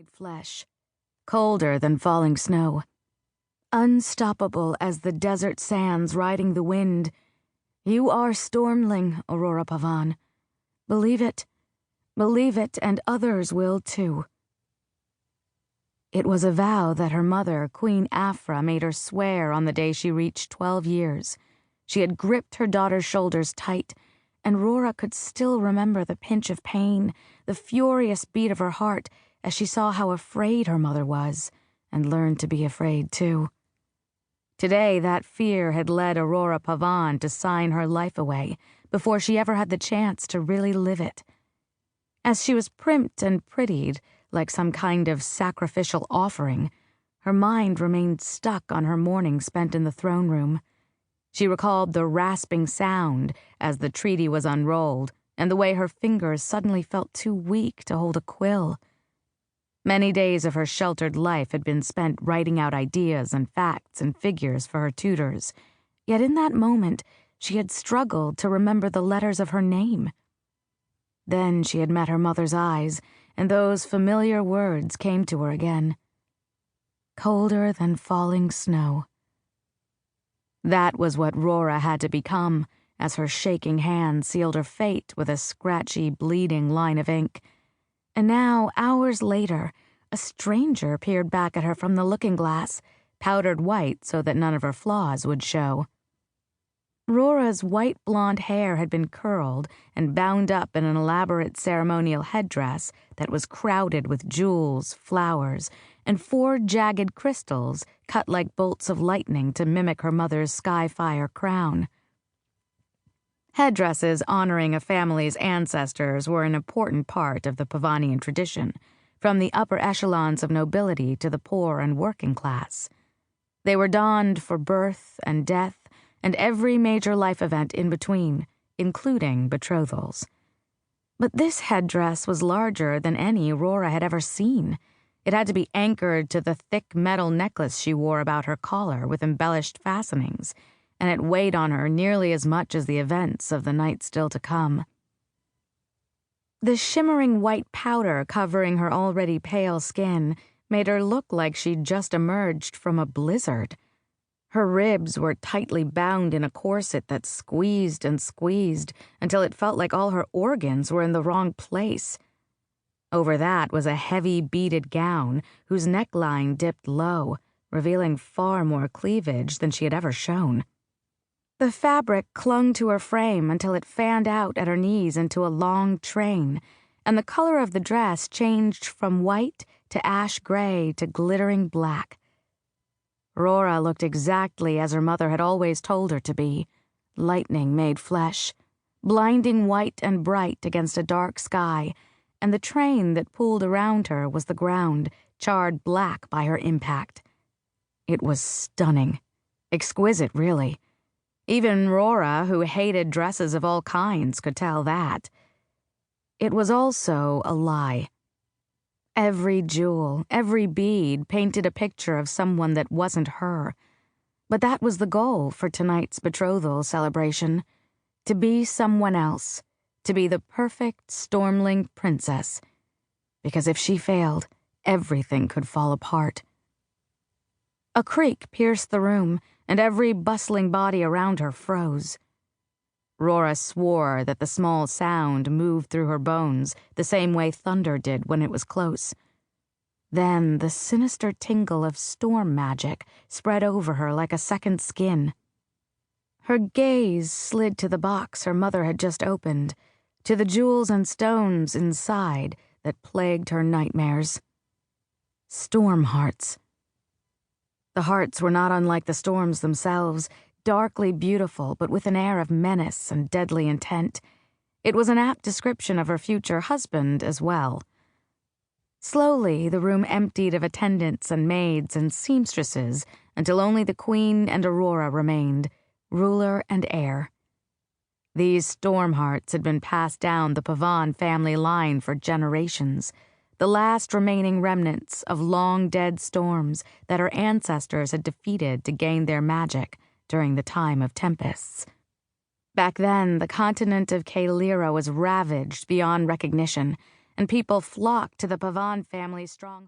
made flesh, colder than falling snow, unstoppable as the desert sands riding the wind. You are Stormling, Aurora Pavan. Believe it, and others will too. It was a vow that her mother, Queen Afra, made her swear on the day she reached 12 years. She had gripped her daughter's shoulders tight, and Rora could still remember the pinch of pain, the furious beat of her heart as she saw how afraid her mother was, and learned to be afraid too. Today, that fear had led Aurora Pavan to sign her life away before she ever had the chance to really live it. As she was primped and prettied, like some kind of sacrificial offering, her mind remained stuck on her morning spent in the throne room. She recalled the rasping sound as the treaty was unrolled, and the way her fingers suddenly felt too weak to hold a quill. Many days of her sheltered life had been spent writing out ideas and facts and figures for her tutors, yet in that moment she had struggled to remember the letters of her name. Then she had met her mother's eyes, and those familiar words came to her again. Colder than falling snow. That was what Rora had to become, as her shaking hand sealed her fate with a scratchy, bleeding line of ink. And now, hours later, a stranger peered back at her from the looking-glass, powdered white so that none of her flaws would show. Rora's white blonde hair had been curled and bound up in an elaborate ceremonial headdress that was crowded with jewels, flowers, and 4 jagged crystals cut like bolts of lightning to mimic her mother's sky-fire crown. Headdresses honoring a family's ancestors were an important part of the Pavanian tradition, from the upper echelons of nobility to the poor and working class. They were donned for birth and death and every major life event in between, including betrothals. But this headdress was larger than any Rora had ever seen. It had to be anchored to the thick metal necklace she wore about her collar with embellished fastenings, and it weighed on her nearly as much as the events of the night still to come. The shimmering white powder covering her already pale skin made her look like she'd just emerged from a blizzard. Her ribs were tightly bound in a corset that squeezed and squeezed until it felt like all her organs were in the wrong place. Over that was a heavy beaded gown whose neckline dipped low, revealing far more cleavage than she had ever shown. The fabric clung to her frame until it fanned out at her knees into a long train, and the color of the dress changed from white to ash gray to glittering black. Rora looked exactly as her mother had always told her to be, lightning made flesh, blinding white and bright against a dark sky, and the train that pulled around her was the ground, charred black by her impact. It was stunning, exquisite, really. Even Rora, who hated dresses of all kinds, could tell that. It was also a lie. Every jewel, every bead painted a picture of someone that wasn't her. But that was the goal for tonight's betrothal celebration, to be someone else, to be the perfect Stormling princess. Because if she failed, everything could fall apart. A creak pierced the room, and every bustling body around her froze. Rora swore that the small sound moved through her bones the same way thunder did when it was close. Then the sinister tingle of storm magic spread over her like a second skin. Her gaze slid to the box her mother had just opened, to the jewels and stones inside that plagued her nightmares. Storm hearts. The hearts were not unlike the storms themselves, darkly beautiful but with an air of menace and deadly intent. It was an apt description of her future husband as well. Slowly, the room emptied of attendants and maids and seamstresses until only the Queen and Aurora remained, ruler and heir. These storm hearts had been passed down the Pavan family line for generations, the last remaining remnants of long-dead storms that her ancestors had defeated to gain their magic during the time of tempests. Back then, the continent of Kaelira was ravaged beyond recognition, and people flocked to the Pavan family's stronghold.